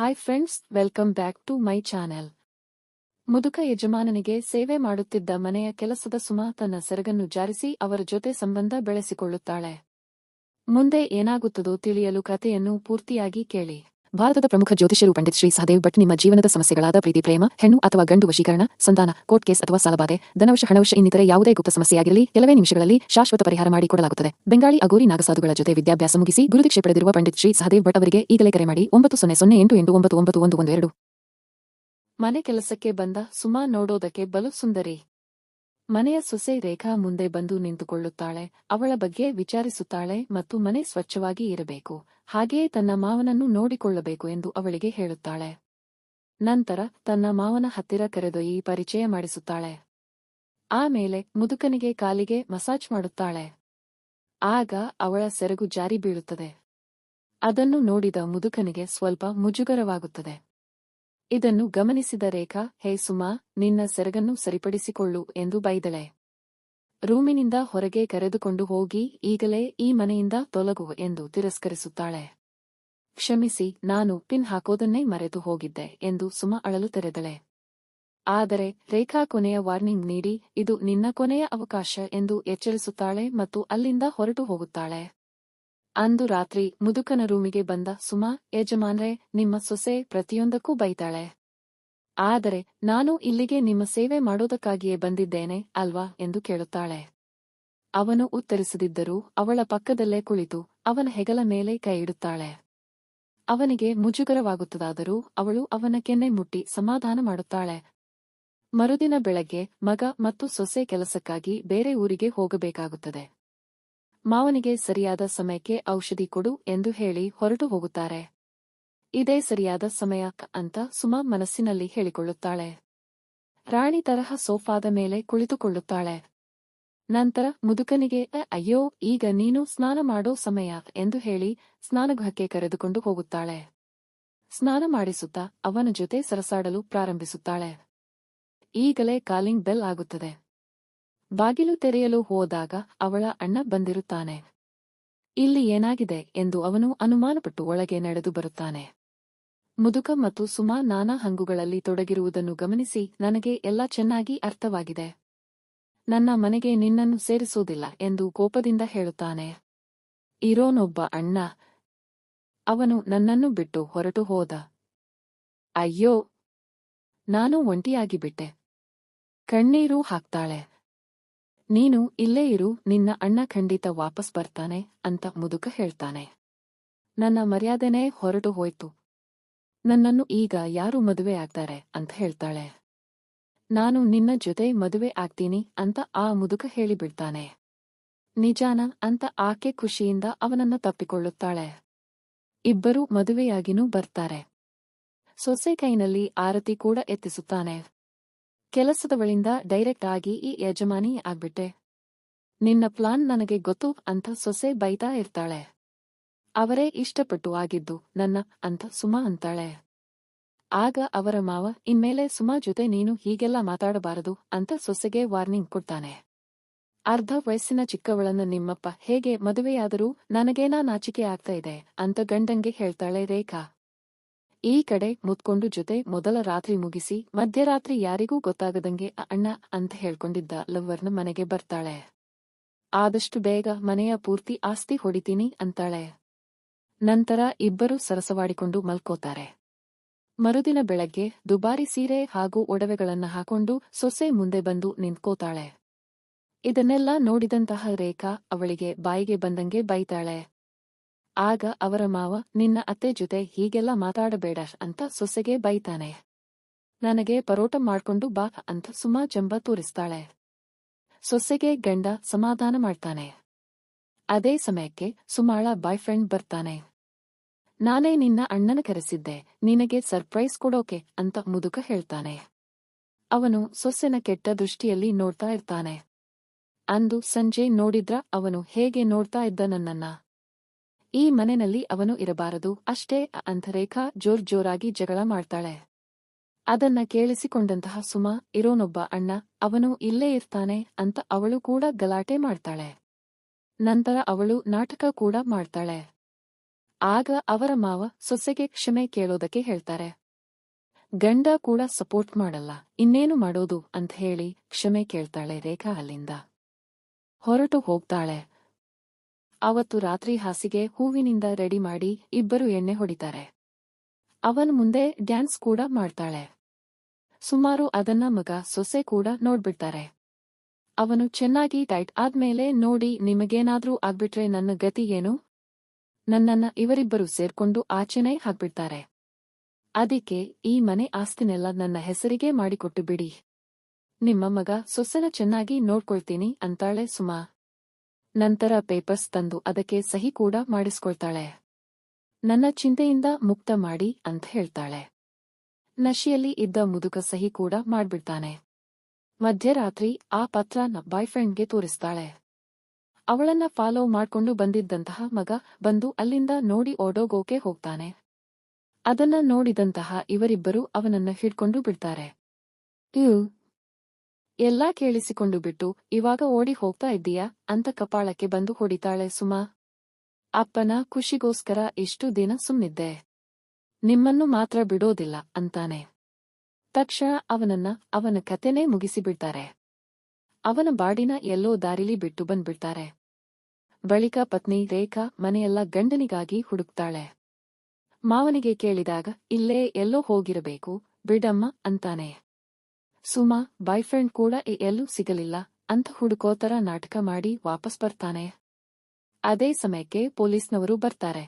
Hi friends, welcome back to my channel. ಮುದುಕ ಯಜಮಾನನಿಗೆ ಸೇವೆ ಮಾಡುತ್ತಿದ್ದ ಮನೆಯ ಕೆಲಸದ ಸುಮಾ ತನ್ನ ಸೆರಗನ್ನು ಜಾರಿಸಿ ಅವರ ಜೊತೆ ಸಂಬಂಧ ಬೆಳೆಸಿಕೊಳ್ಳುತ್ತಾಳೆ. ಮುಂದೆ ಏನಾಗುತ್ತದೋ ತಿಳಿಯಲು ಕಥೆಯನ್ನು ಪೂರ್ತಿಯಾಗಿ ಕೇಳಿ. ಭಾರತದ ಪ್ರಮುಖ ಜ್ಯೋತಿಷ್ಯರು ಪಂಡಿತ್ ಶ್ರೀ ಸಹದೇವ್ ಭಟ್ ನಿಮ್ಮ ಜೀವನದ ಸಮಸ್ಯೆಗಳಾದ ಪ್ರೀತಿ, ಪ್ರೇಮ, ಹೆಣ್ಣು ಅಥವಾ ಗಂಡು ವಶೀಕರಣ, ಸಂತಾನ, ಕೋರ್ಟ್ ಕೇಸ್ ಅಥವಾ ಸಾಲಬಾಧೆ, ಧನವಶ, ಹಣವಶ ಇನ್ನಿತರೆ ಯಾವುದೇ ಗುಪ್ತ ಸಮಸ್ಯೆಯಾಗಿರಲಿ ಕೆಲವೇ ನಿಮಿಷಗಳಲ್ಲಿ ಶಾಶ್ವತ ಪರಿಹಾರ ಮಾಡಿಕೊಡಲಾಗುತ್ತದೆ. ಬೆಂಗಾಳಿ ಅಗೋರಿ ನಾಗಸಾಧುಗಳ ಜೊತೆ ವಿದ್ಯಾಭ್ಯಾಸ ಮುಗಿಸಿ ಗುರುದೀಕ್ಷೆ ಪಡೆದಿರುವ ಪಂಡಿತ್ ಶ್ರೀ ಸಹದೇವ್ ಭಟ್ ಅವರಿಗೆ ಈಗಲೇ ಕರೆ ಮಾಡಿ 9008899112. ಮನೆ ಕೆಲಸಕ್ಕೆ ಬಂದ ಸುಮಾ ನೋಡೋದಕ್ಕೆ ಬಲು ಸುಂದರಿ. ಮನೆಯ ಸೊಸೆ ರೇಖಾ ಮುಂದೆ ಬಂದು ನಿಂತುಕೊಳ್ಳುತ್ತಾಳೆ. ಅವಳ ಬಗ್ಗೆ ವಿಚಾರಿಸುತ್ತಾಳೆ ಮತ್ತು ಮನೆ ಸ್ವಚ್ಛವಾಗಿ ಇರಬೇಕು, ಹಾಗೆಯೇ ತನ್ನ ಮಾವನನ್ನು ನೋಡಿಕೊಳ್ಳಬೇಕು ಎಂದು ಅವಳಿಗೆ ಹೇಳುತ್ತಾಳೆ. ನಂತರ ತನ್ನ ಮಾವನ ಹತ್ತಿರ ಕರೆದೊಯ್ಯಿ ಪರಿಚಯ ಮಾಡಿಸುತ್ತಾಳೆ. ಆಮೇಲೆ ಮುದುಕನಿಗೆ ಕಾಲಿಗೆ ಮಸಾಜ್ ಮಾಡುತ್ತಾಳೆ. ಆಗ ಅವಳ ಸೆರಗು ಜಾರಿ ಬೀಳುತ್ತದೆ. ಅದನ್ನು ನೋಡಿದ ಮುದುಕನಿಗೆ ಸ್ವಲ್ಪ ಮುಜುಗರವಾಗುತ್ತದೆ. ಇದನ್ನು ಗಮನಿಸಿದ ರೇಖಾ, ಹೇ ಸುಮಾ, ನಿನ್ನ ಸೆರಗನ್ನು ಸರಿಪಡಿಸಿಕೊಳ್ಳು ಎಂದು ಬೈದಳೆ. ರೂಮಿನಿಂದ ಹೊರಗೆ ಕರೆದುಕೊಂಡು ಹೋಗಿ ಈಗಲೇ ಈ ಮನೆಯಿಂದ ತೊಲಗು ಎಂದು ತಿರಸ್ಕರಿಸುತ್ತಾಳೆ. ಕ್ಷಮಿಸಿ, ನಾನು ಪಿನ್ ಹಾಕೋದನ್ನೇ ಮರೆತು ಹೋಗಿದ್ದೆ ಎಂದು ಸುಮಾ ಅಳಲು ತೆರೆದಳೆ. ಆದರೆ ರೇಖಾ ಕೊನೆಯ ವಾರ್ನಿಂಗ್ ನೀಡಿ ಇದು ನಿನ್ನ ಕೊನೆಯ ಅವಕಾಶ ಎಂದು ಎಚ್ಚರಿಸುತ್ತಾಳೆ ಮತ್ತು ಅಲ್ಲಿಂದ ಹೊರಟು ಹೋಗುತ್ತಾಳೆ. ಅಂದು ರಾತ್ರಿ ಮುದುಕನ ರೂಮಿಗೆ ಬಂದ ಸುಮಾ, ಯಜಮಾನ್ರೇ, ನಿಮ್ಮ ಸೊಸೆ ಪ್ರತಿಯೊಂದಕ್ಕೂ ಬೈತಾಳೆ. ಆದರೆ ನಾನು ಇಲ್ಲಿಗೆ ನಿಮ್ಮ ಸೇವೆ ಮಾಡೋದಕ್ಕಾಗಿಯೇ ಬಂದಿದ್ದೇನೆ ಅಲ್ವಾ ಎಂದು ಕೇಳುತ್ತಾಳೆ. ಅವನು ಉತ್ತರಿಸದಿದ್ದರೂ ಅವಳ ಪಕ್ಕದಲ್ಲೇ ಕುಳಿತು ಅವನ ಹೆಗಲ ಮೇಲೆ ಕೈ ಇಡುತ್ತಾಳೆ. ಅವನಿಗೆ ಮುಜುಗರವಾಗುತ್ತದಾದರೂ ಅವಳು ಅವನ ಕೆನ್ನೆ ಮುಟ್ಟಿ ಸಮಾಧಾನ ಮಾಡುತ್ತಾಳೆ. ಮರುದಿನ ಬೆಳಗ್ಗೆ ಮಗ ಮತ್ತು ಸೊಸೆ ಕೆಲಸಕ್ಕಾಗಿ ಬೇರೆ ಊರಿಗೆ ಹೋಗಬೇಕಾಗುತ್ತದೆ. ಮಾವನಿಗೆ ಸರಿಯಾದ ಸಮಯಕ್ಕೆ ಔಷಧಿ ಕೊಡು ಎಂದು ಹೇಳಿ ಹೊರಟು ಹೋಗುತ್ತಾರೆ. ಇದೇ ಸರಿಯಾದ ಸಮಯ ಅಂತ ಸುಮಾ ಮನಸ್ಸಿನಲ್ಲಿ ಹೇಳಿಕೊಳ್ಳುತ್ತಾಳೆ. ರಾಣಿ ತರಹ ಸೋಫಾದ ಮೇಲೆ ಕುಳಿತುಕೊಳ್ಳುತ್ತಾಳೆ. ನಂತರ ಮುದುಕನಿಗೆ ಅಯ್ಯೋ, ಈಗ ನೀನು ಸ್ನಾನ ಮಾಡೋ ಸಮಯ ಎಂದು ಹೇಳಿ ಸ್ನಾನಗೃಹಕ್ಕೆ ಕರೆದುಕೊಂಡು ಹೋಗುತ್ತಾಳೆ. ಸ್ನಾನ ಮಾಡಿಸುತ್ತಾ ಅವನ ಜೊತೆ ಸರಸಾಡಲು ಪ್ರಾರಂಭಿಸುತ್ತಾಳೆ. ಈಗಲೇ ಕಾಲಿಂಗ್ ಬೆಲ್ ಆಗುತ್ತದೆ. ಬಾಗಿಲು ತೆರೆಯಲು ಹೋದಾಗ ಅವಳ ಅಣ್ಣ ಬಂದಿರುತ್ತಾನೆ. ಇಲ್ಲಿ ಏನಾಗಿದೆ ಎಂದು ಅವನು ಅನುಮಾನಪಟ್ಟು ಒಳಗೆ ನಡೆದು ಬರುತ್ತಾನೆ. ಮುದುಕ ಮತ್ತು ಸುಮಾ ನಾನಾ ಹಂಗುಗಳಲ್ಲಿ ತೊಡಗಿರುವುದನ್ನು ಗಮನಿಸಿ, ನನಗೆ ಎಲ್ಲ ಚೆನ್ನಾಗಿ ಅರ್ಥವಾಗಿದೆ. ನನ್ನ ಮನೆಗೆ ನಿನ್ನನ್ನು ಸೇರಿಸೋದಿಲ್ಲ ಎಂದು ಕೋಪದಿಂದ ಹೇಳುತ್ತಾನೆ. ಇರೋನೊಬ್ಬ ಅಣ್ಣ, ಅವನು ನನ್ನನ್ನು ಬಿಟ್ಟು ಹೊರಟು ಹೋದ. ಅಯ್ಯೋ, ನಾನು ಒಂಟಿಯಾಗಿ ಬಿಟ್ಟೆ. ಕಣ್ಣೀರು ಹಾಕ್ತಾಳೆ. ನೀನು ಇಲ್ಲೇ ಇರು, ನಿನ್ನ ಅಣ್ಣ ಖಂಡಿತ ವಾಪಸ್ ಬರ್ತಾನೆ ಅಂತ ಮುದುಕ ಹೇಳ್ತಾನೆ. ನನ್ನ ಮರ್ಯಾದೆನೇ ಹೊರಟು ಹೋಯ್ತು. ನನ್ನನ್ನು ಈಗ ಯಾರು ಮದುವೆ ಆಗ್ತಾರೆ ಅಂತ ಹೇಳ್ತಾಳೆ. ನಾನು ನಿನ್ನ ಜೊತೆ ಮದುವೆ ಆಗ್ತೀನಿ ಅಂತ ಆ ಮುದುಕ ಹೇಳಿಬಿಡ್ತಾನೆ. ನಿಜಾನ ಅಂತ ಆಕೆ ಖುಷಿಯಿಂದ ಅವನನ್ನ ತಪ್ಪಿಕೊಳ್ಳುತ್ತಾಳೆ. ಇಬ್ಬರೂ ಮದುವೆಯಾಗಿನೂ ಬರ್ತಾರೆ. ಸೊಸೆ ಕೈನಲ್ಲಿ ಆರತಿ ಕೂಡ ಎತ್ತಿಸುತ್ತಾನೆ. ಕೆಲಸದವಳಿಂದ ಡೈರೆಕ್ಟ್ ಆಗಿ ಈ ಯಜಮಾನಿ ಆಗ್ಬಿಟ್ಟೆ. ನಿನ್ನ ಪ್ಲಾನ್ ನನಗೆ ಗೊತ್ತು ಅಂತ ಸೊಸೆ ಬೈತಾ ಇರ್ತಾಳೆ. ಅವರೇ ಇಷ್ಟಪಟ್ಟು ಆಗಿದ್ದು ನನ್ನ ಅಂತ ಸುಮಾ ಅಂತಾಳೆ. ಆಗ ಅವರ ಮಾವ, ಇನ್ಮೇಲೆ ಸುಮಾ ಜೊತೆ ನೀನು ಹೀಗೆಲ್ಲ ಮಾತಾಡಬಾರದು ಅಂತ ಸೊಸೆಗೆ ವಾರ್ನಿಂಗ್ ಕೊಡ್ತಾನೆ. ಅರ್ಧ ವಯಸ್ಸಿನ ಚಿಕ್ಕವಳನ್ನು ನಿಮ್ಮಪ್ಪ ಹೇಗೆ ಮದುವೆಯಾದರೂ ನನಗೇನಾ ನಾಚಿಕೆ ಆಗ್ತಾ ಇದೆ ಅಂತ ಗಂಡಂಗೆ ಹೇಳ್ತಾಳೆ ರೇಖಾ. ಈ ಕಡೆ ಮುತ್ಕೊಂಡು ಜೊತೆ ಮೊದಲ ರಾತ್ರಿ ಮುಗಿಸಿ ಮಧ್ಯರಾತ್ರಿ ಯಾರಿಗೂ ಗೊತ್ತಾಗದಂಗೆ ಅಣ್ಣ ಅಂತ ಹೇಳ್ಕೊಂಡಿದ್ದ ಲವ್ವರ್ನ ಮನೆಗೆ ಬರ್ತಾಳೆ. ಆದಷ್ಟು ಬೇಗ ಮನೆಯ ಪೂರ್ತಿ ಆಸ್ತಿ ಹೊಡಿತೀನಿ ಅಂತಾಳೆ. ನಂತರ ಇಬ್ಬರು ಸರಸವಾಡಿಕೊಂಡು ಮಲ್ಕೋತಾರೆ. ಮರುದಿನ ಬೆಳಗ್ಗೆ ದುಬಾರಿ ಸೀರೆ ಹಾಗೂ ಒಡವೆಗಳನ್ನ ಹಾಕೊಂಡು ಸೊಸೆ ಮುಂದೆ ಬಂದು ನಿಂತ್ಕೋತಾಳೆ. ಇದನ್ನೆಲ್ಲ ನೋಡಿದಂತಹ ರೇಖಾ ಅವಳಿಗೆ ಬಾಯಿಗೆ ಬಂದಂಗೆ ಬೈತಾಳೆ. ಆಗ ಅವರ ಮಾವ, ನಿನ್ನ ಅತ್ತೆ ಜೊತೆ ಹೀಗೆಲ್ಲ ಮಾತಾಡಬೇಡ ಅಂತ ಸೊಸೆಗೆ ಬೈತಾನೆ. ನನಗೆ ಪರೋಟ ಮಾಡ್ಕೊಂಡು ಬಾ ಅಂತ ಸುಮಾ ಜಂಬ ತೋರಿಸ್ತಾಳೆ. ಸೊಸೆಗೆ ಗಂಡ ಸಮಾಧಾನ ಮಾಡ್ತಾನೆ. ಅದೇ ಸಮಯಕ್ಕೆ ಸುಮಾಳ ಬಾಯ್ ಫ್ರೆಂಡ್ ಬರ್ತಾನೆ. ನಾನೇ ನಿನ್ನ ಅಣ್ಣನ ಕರೆಸಿದ್ದೆ, ನಿನಗೆ ಸರ್ಪ್ರೈಸ್ ಕೊಡೋಕೆ ಅಂತ ಮುದುಕ ಹೇಳ್ತಾನೆ. ಅವನು ಸೊಸೆನ ಕೆಟ್ಟ ದೃಷ್ಟಿಯಲ್ಲಿ ನೋಡ್ತಾ ಇರ್ತಾನೆ. ಅಂದು ಸಂಜೆ ನೋಡಿದ್ರ ಅವನು ಹೇಗೆ ನೋಡ್ತಾ ಇದ್ದ ನನ್ನನ್ನ. ಈ ಮನೆಯಲ್ಲಿ ಅವನು ಇರಬಾರದು ಅಷ್ಟೇ ಅಂತ ರೇಖಾ ಜೋರಾಗಿ ಜಗಳ ಮಾಡ್ತಾಳೆ. ಅದನ್ನ ಕೇಳಿಸಿಕೊಂಡಂತಹ ಸುಮಾ, ಇರೋನೊಬ್ಬ ಅಣ್ಣ, ಅವನು ಇಲ್ಲೇ ಇರ್ತಾನೆ ಅಂತ ಅವಳು ಕೂಡ ಗಲಾಟೆ ಮಾಡ್ತಾಳೆ. ನಂತರ ಅವಳು ನಾಟಕ ಕೂಡ ಮಾಡ್ತಾಳೆ. ಆಗ ಅವರ ಮಾವ ಸೊಸೆಗೆ ಕ್ಷಮೆ ಕೇಳೋದಕ್ಕೆ ಹೇಳ್ತಾರೆ. ಗಂಡ ಕೂಡ ಸಪೋರ್ಟ್ ಮಾಡಲ್ಲ, ಇನ್ನೇನು ಮಾಡೋದು ಅಂತ ಹೇಳಿ ಕ್ಷಮೆ ಕೇಳ್ತಾಳೆ ರೇಖಾ. ಅಲ್ಲಿಂದ ಹೊರಟು ಹೋಗ್ತಾಳೆ. ಅವತ್ತು ರಾತ್ರಿ ಹಾಸಿಗೆ ಹೂವಿನಿಂದ ರೆಡಿ ಮಾಡಿ ಇಬ್ಬರು ಎಣ್ಣೆ ಹೊಡಿತಾರೆ. ಅವನ ಮುಂದೆ ಡ್ಯಾನ್ಸ್ ಕೂಡ ಮಾಡ್ತಾಳೆ. ಸುಮಾರು ಅದನ್ನ ಮಗ ಸೊಸೆ ಕೂಡ ನೋಡ್ಬಿಡ್ತಾರೆ. ಅವನು ಚೆನ್ನಾಗಿ ಟೈಟ್ ಆದ್ಮೇಲೆ, ನೋಡಿ, ನಿಮಗೇನಾದ್ರೂ ಆಗ್ಬಿಟ್ರೆ ನನ್ನ ಗತಿ ಏನು? ನನ್ನನ್ನ ಇವರಿಬ್ಬರು ಸೇರ್ಕೊಂಡು ಆಚೆನೇ ಹಾಕ್ಬಿಡ್ತಾರೆ. ಅದಕ್ಕೆ ಈ ಮನೆ ಆಸ್ತಿನೆಲ್ಲ ನನ್ನ ಹೆಸರಿಗೆ ಮಾಡಿಕೊಟ್ಟು ಬಿಡಿ. ನಿಮ್ಮ ಮಗ ಸೊಸೆನ ಚೆನ್ನಾಗಿ ನೋಡ್ಕೊಳ್ತೀನಿ ಅಂತಾಳೆ ಸುಮಾ. ನಂತರ ಪೇಪರ್ಸ್ ತಂದು ಅದಕ್ಕೆ ಸಹಿ ಕೂಡ ಮಾಡಿಸ್ಕೊಳ್ತಾಳೆ. ನನ್ನ ಚಿಂತೆಯಿಂದ ಮುಕ್ತ ಮಾಡಿ ಅಂತ ಹೇಳ್ತಾಳೆ. ನಶೆಯಲ್ಲಿ ಇದ್ದ ಮುದುಕ ಸಹಿ ಕೂಡ ಮಾಡ್ಬಿಡ್ತಾನೆ. ಮಧ್ಯರಾತ್ರಿ ಆ ಪತ್ರನ ಬಾಯ್ಫ್ರೆಂಡ್ಗೆ ತೋರಿಸ್ತಾಳೆ. ಅವಳನ್ನ ಫಾಲೋ ಮಾಡ್ಕೊಂಡು ಬಂದಿದ್ದಂತಹ ಮಗ ಬಂದು ಅಲ್ಲಿಂದ ನೋಡಿ ಓಡೋಗೋಕೆ ಹೋಗ್ತಾನೆ. ಅದನ್ನ ನೋಡಿದಂತಹ ಇವರಿಬ್ಬರು ಅವನನ್ನ ಹಿಡ್ಕೊಂಡು ಬಿಡ್ತಾರೆ. ಎಲ್ಲಾ ಕೇಳಿಸಿಕೊಂಡು ಬಿಟ್ಟು, ಇವಾಗ ಓಡಿ ಹೋಗ್ತಾ ಇದ್ದೀಯಾ ಅಂತ ಕಪಾಳಕ್ಕೆ ಬಂದು ಹೊಡಿತಾಳೆ ಸುಮಾ. ಅಪ್ಪನ ಖುಷಿಗೋಸ್ಕರ ಇಷ್ಟು ದಿನ ಸುಮ್ನಿದ್ದೆ, ನಿಮ್ಮನ್ನು ಮಾತ್ರ ಬಿಡೋದಿಲ್ಲ ಅಂತಾನೆ. ತಕ್ಷಣ ಅವನನ್ನ ಅವನ ಕತೆನೇ ಮುಗಿಸಿಬಿಡ್ತಾರೆ. ಅವನ ಬಾಡಿನ ಎಲ್ಲೋ ದಾರಿಲಿ ಬಿಟ್ಟು ಬಂದ್ಬಿಡ್ತಾರೆ. ಬಳಿಕ ಪತ್ನಿ ರೇಖಾ ಮನೆಯೆಲ್ಲ ಗಂಡನಿಗಾಗಿ ಹುಡುಕ್ತಾಳೆ. ಮಾವನಿಗೆ ಕೇಳಿದಾಗ, ಇಲ್ಲೇ ಎಲ್ಲೋ ಹೋಗಿರಬೇಕು ಬಿಡಮ್ಮ ಅಂತಾನೆ. ಸುಮಾ ಬಾಯ್ಫ್ರೆಂಡ್ ಕೂಡ ಎಲ್ಲೂ ಸಿಗಲಿಲ್ಲ ಅಂತ ಹುಡುಕೋತರ ನಾಟಕ ಮಾಡಿ ವಾಪಸ್ ಬರ್ತಾನೆ. ಅದೇ ಸಮಯಕ್ಕೆ ಪೊಲೀಸ್ನವರು ಬರ್ತಾರೆ.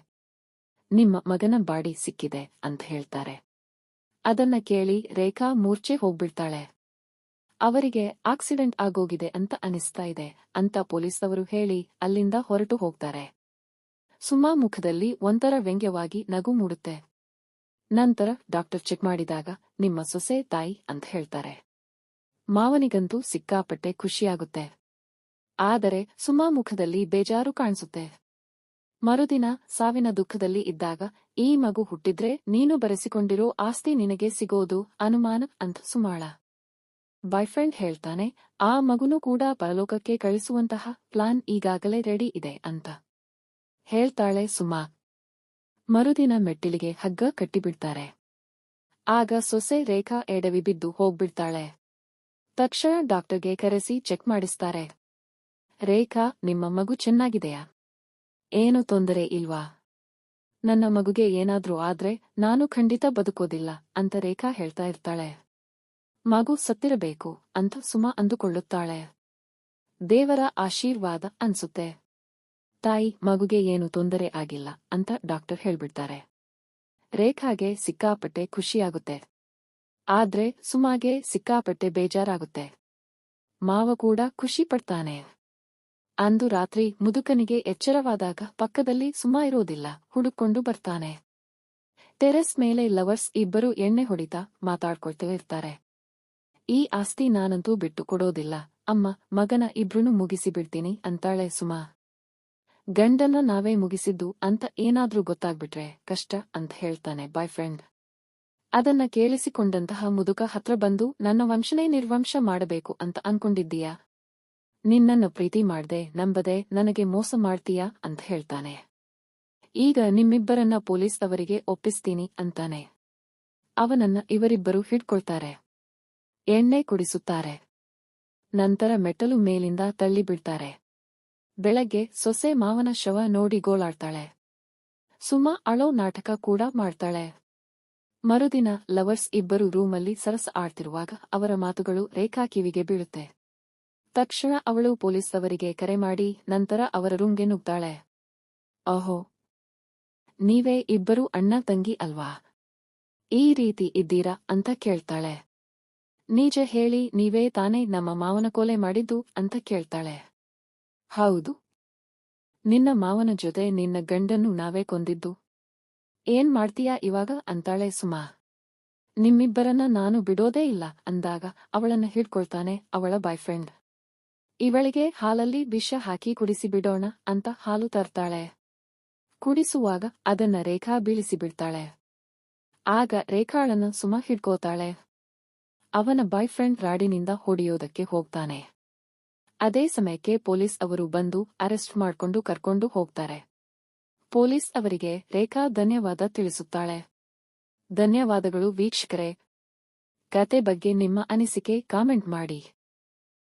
ನಿಮ್ಮ ಮಗನ ಬಾಡಿ ಸಿಕ್ಕಿದೆ ಅಂತ ಹೇಳ್ತಾರೆ. ಅದನ್ನ ಕೇಳಿ ರೇಖಾ ಮೂರ್ಛೆ ಹೋಗ್ಬಿಡ್ತಾಳೆ. ಅವರಿಗೆ ಆಕ್ಸಿಡೆಂಟ್ ಆಗೋಗಿದೆ ಅಂತ ಅನಿಸ್ತಾ ಇದೆ ಅಂತ ಪೊಲೀಸ್ನವರು ಹೇಳಿ ಅಲ್ಲಿಂದ ಹೊರಟು ಹೋಗ್ತಾರೆ. ಸುಮಾ ಮುಖದಲ್ಲಿ ಒಂಥರ ವ್ಯಂಗ್ಯವಾಗಿ ನಗು ಮೂಡುತ್ತೆ. ನಂತರ ಡಾಕ್ಟರ್ ಚೆಕ್ ಮಾಡಿದಾಗ ನಿಮ್ಮ ಸೊಸೆ ತಾಯಿ ಅಂತ ಹೇಳ್ತಾರೆ. ಮಾವನಿಗಂತೂ ಸಿಕ್ಕಾಪಟ್ಟೆ ಖುಷಿಯಾಗುತ್ತೆ. ಆದರೆ ಸುಮಾ ಮುಖದಲ್ಲಿ ಬೇಜಾರು ಕಾಣಿಸುತ್ತೆ. ಮರುದಿನ ಸಾವಿನ ದುಃಖದಲ್ಲಿ ಇದ್ದಾಗ, ಈ ಮಗು ಹುಟ್ಟಿದ್ರೆ ನೀನು ಬರೆಸಿಕೊಂಡಿರೋ ಆಸ್ತಿ ನಿನಗೆ ಸಿಗೋದು ಅನುಮಾನ ಅಂತ ಸುಮಾಳ ಬಾಯ್ಫ್ರೆಂಡ್ ಹೇಳ್ತಾನೆ. ಆ ಮಗುನೂ ಕೂಡ ಪರಲೋಕಕ್ಕೆ ಕಳಿಸುವಂತಹ ಪ್ಲಾನ್ ಈಗಾಗಲೇ ರೆಡಿ ಇದೆ ಅಂತ ಹೇಳ್ತಾಳೆ ಸುಮಾ. ಮರುದಿನ ಮೆಟ್ಟಿಲಿಗೆ ಹಗ್ಗ ಕಟ್ಟಿಬಿಡ್ತಾರೆ. ಆಗ ಸೊಸೆ ರೇಖಾ ಎಡವಿ ಬಿದ್ದು ಹೋಗ್ಬಿಡ್ತಾಳೆ. ತಕ್ಷಣ ಡಾಕ್ಟರ್ಗೆ ಕರೆಸಿ ಚೆಕ್ ಮಾಡಿಸ್ತಾರೆ. ರೇಖಾ, ನಿಮ್ಮ ಮಗು ಚೆನ್ನಾಗಿದೆಯಾ? ಏನು ತೊಂದರೆ ಇಲ್ವಾ? ನನ್ನ ಮಗುಗೆ ಏನಾದ್ರೂ ಆದ್ರೆ ನಾನು ಖಂಡಿತ ಬದುಕೋದಿಲ್ಲ ಅಂತ ರೇಖಾ ಹೇಳ್ತಾ ಇರ್ತಾಳೆ. ಮಗು ಸತ್ತಿರಬೇಕು ಅಂತ ಸುಮಾ ಅಂದುಕೊಳ್ಳುತ್ತಾಳೆ. ದೇವರ ಆಶೀರ್ವಾದ ಅನ್ಸುತ್ತೆ. ತಾಯಿ, ಮಗುಗೆ ಏನು ತೊಂದರೆ ಆಗಿಲ್ಲ ಅಂತ ಡಾಕ್ಟರ್ ಹೇಳ್ಬಿಡ್ತಾರೆ. ರೇಖಾಗೆ ಸಿಕ್ಕಾಪಟ್ಟೆ ಖುಷಿಯಾಗುತ್ತೆ. ಆದ್ರೆ ಸುಮಾಗೆ ಸಿಕ್ಕಾಪಟ್ಟೆ ಬೇಜಾರಾಗುತ್ತೆ. ಮಾವ ಕೂಡ ಖುಷಿ ಪಡ್ತಾನೆ. ಅಂದು ರಾತ್ರಿ ಮುದುಕನಿಗೆ ಎಚ್ಚರವಾದಾಗ ಪಕ್ಕದಲ್ಲಿ ಸುಮಾ ಇರೋದಿಲ್ಲ, ಹುಡುಕೊಂಡು ಬರ್ತಾನೆ. ಟೆರೆಸ್ ಮೇಲೆ ಲವರ್ಸ್ ಇಬ್ಬರು ಎಣ್ಣೆ ಹೊಡಿತಾ ಮಾತಾಡ್ಕೊಳ್ತಾ ಇರ್ತಾರೆ. ಈ ಆಸ್ತಿ ನಾನಂತೂ ಬಿಟ್ಟು ಕೊಡೋದಿಲ್ಲ ಅಮ್ಮ, ಮಗನ ಇಬ್ರನ್ನೂ ಮುಗಿಸಿಬಿಡ್ತೀನಿ ಅಂತಾಳೆ ಸುಮಾ. ಗಂಡನ್ನ ನಾವೇ ಮುಗಿಸಿದ್ದು ಅಂತ ಏನಾದ್ರೂ ಗೊತ್ತಾಗ್ಬಿಟ್ರೆ ಕಷ್ಟ ಅಂತ ಹೇಳ್ತಾನೆ ಬಾಯ್ಫ್ರೆಂಡ್. ಅದನ್ನ ಕೇಳಿಸಿಕೊಂಡಂತಹ ಮುದುಕ ಹತ್ರ ಬಂದು, ನನ್ನ ವಂಶನೇ ನಿರ್ವಂಶ ಮಾಡಬೇಕು ಅಂತ ಅನ್ಕೊಂಡಿದ್ದೀಯಾ? ನಿನ್ನನ್ನು ಪ್ರೀತಿ ಮಾಡ್ದೆ ನಂಬದೆ ನನಗೆ ಮೋಸ ಮಾಡ್ತೀಯಾ ಅಂತ ಹೇಳ್ತಾನೆ. ಈಗ ನಿಮ್ಮಿಬ್ಬರನ್ನ ಪೊಲೀಸ್ ಅವರಿಗೆ ಒಪ್ಪಿಸ್ತೀನಿ ಅಂತಾನೆ. ಅವನನ್ನ ಇವರಿಬ್ಬರು ಹಿಡ್ಕೊಳ್ತಾರೆ. ಎಣ್ಣೆ ಕುಡಿಸುತ್ತಾರೆ. ನಂತರ ಮೆಟ್ಟಲು ಮೇಲಿಂದ ತಳ್ಳಿಬಿಡ್ತಾರೆ. ಬೆಳಗ್ಗೆ ಸೊಸೆ ಮಾವನ ಶವ ನೋಡಿ ಗೋಳಾಡ್ತಾಳೆ. ಸುಮಾ ಅಳೋ ನಾಟಕ ಕೂಡ ಮಾಡ್ತಾಳೆ. ಮರುದಿನ ಲವರ್ಸ್ ಇಬ್ಬರು ರೂಮಲ್ಲಿ ಸರಸ ಆಡ್ತಿರುವಾಗ ಅವರ ಮಾತುಗಳು ರೇಖಾ ಕಿವಿಗೆ ಬೀಳುತ್ತೆ. ತಕ್ಷಣ ಅವಳು ಪೊಲೀಸ್ ಅವರಿಗೆ ಕರೆ ಮಾಡಿ ನಂತರ ಅವರ ರೂಮ್ಗೆ ನುಗ್ತಾಳೆ. ಓಹೋ, ನೀವೇ ಇಬ್ಬರು ಅಣ್ಣ ತಂಗಿ ಅಲ್ವಾ? ಈ ರೀತಿ ಇದ್ದೀರಾ ಅಂತ ಕೇಳ್ತಾಳೆ. ನಿಜ ಹೇಳಿ, ನೀವೇ ತಾನೇ ನಮ್ಮ ಮಾವನ ಕೊಲೆ ಮಾಡಿದ್ದು ಅಂತ ಕೇಳ್ತಾಳೆ. ಹೌದು, ನಿನ್ನ ಮಾವನ ಜೊತೆ ನಿನ್ನ ಗಂಡನ್ನು ನಾವೇ ಕೊಂದಿದ್ದು. ಏನ್ ಮಾಡ್ತೀಯಾ ಇವಾಗ ಅಂತಾಳೆ ಸುಮಾ. ನಿಮ್ಮಿಬ್ಬರನ್ನ ನಾನು ಬಿಡೋದೇ ಇಲ್ಲ ಅಂದಾಗ ಅವಳನ್ನ ಹಿಡ್ಕೊಳ್ತಾನೆ ಅವಳ ಬಾಯ್ಫ್ರೆಂಡ್. ಇವಳಿಗೆ ಹಾಲಲ್ಲಿ ವಿಷ ಹಾಕಿ ಕುಡಿಸಿಬಿಡೋಣ ಅಂತ ಹಾಲು ತರ್ತಾಳೆ. ಕುಡಿಸುವಾಗ ಅದನ್ನ ರೇಖಾ ಬೀಳಿಸಿಬಿಡ್ತಾಳೆ. ಆಗ ರೇಖಾಳನ್ನ ಸುಮಾ ಹಿಡ್ಕೋತಾಳೆ. ಅವನ ಬಾಯ್ಫ್ರೆಂಡ್ ರಾಡಿನಿಂದ ಹೊಡೆಯೋದಕ್ಕೆ ಹೋಗ್ತಾನೆ. ಅದೇ ಸಮಯಕ್ಕೆ ಪೊಲೀಸ್ ಅವರು ಬಂದು ಅರೆಸ್ಟ್ ಮಾಡ್ಕೊಂಡು ಕರ್ಕೊಂಡು ಹೋಗ್ತಾರೆ. ಪೊಲೀಸ್ ಅವರಿಗೆ ರೇಖಾ ಧನ್ಯವಾದ ತಿಳಿಸುತ್ತಾಳೆ. ಧನ್ಯವಾದಗಳು ವೀಕ್ಷಕರೇ. ಕತೆ ಬಗ್ಗೆ ನಿಮ್ಮ ಅನಿಸಿಕೆ ಕಾಮೆಂಟ್ ಮಾಡಿ.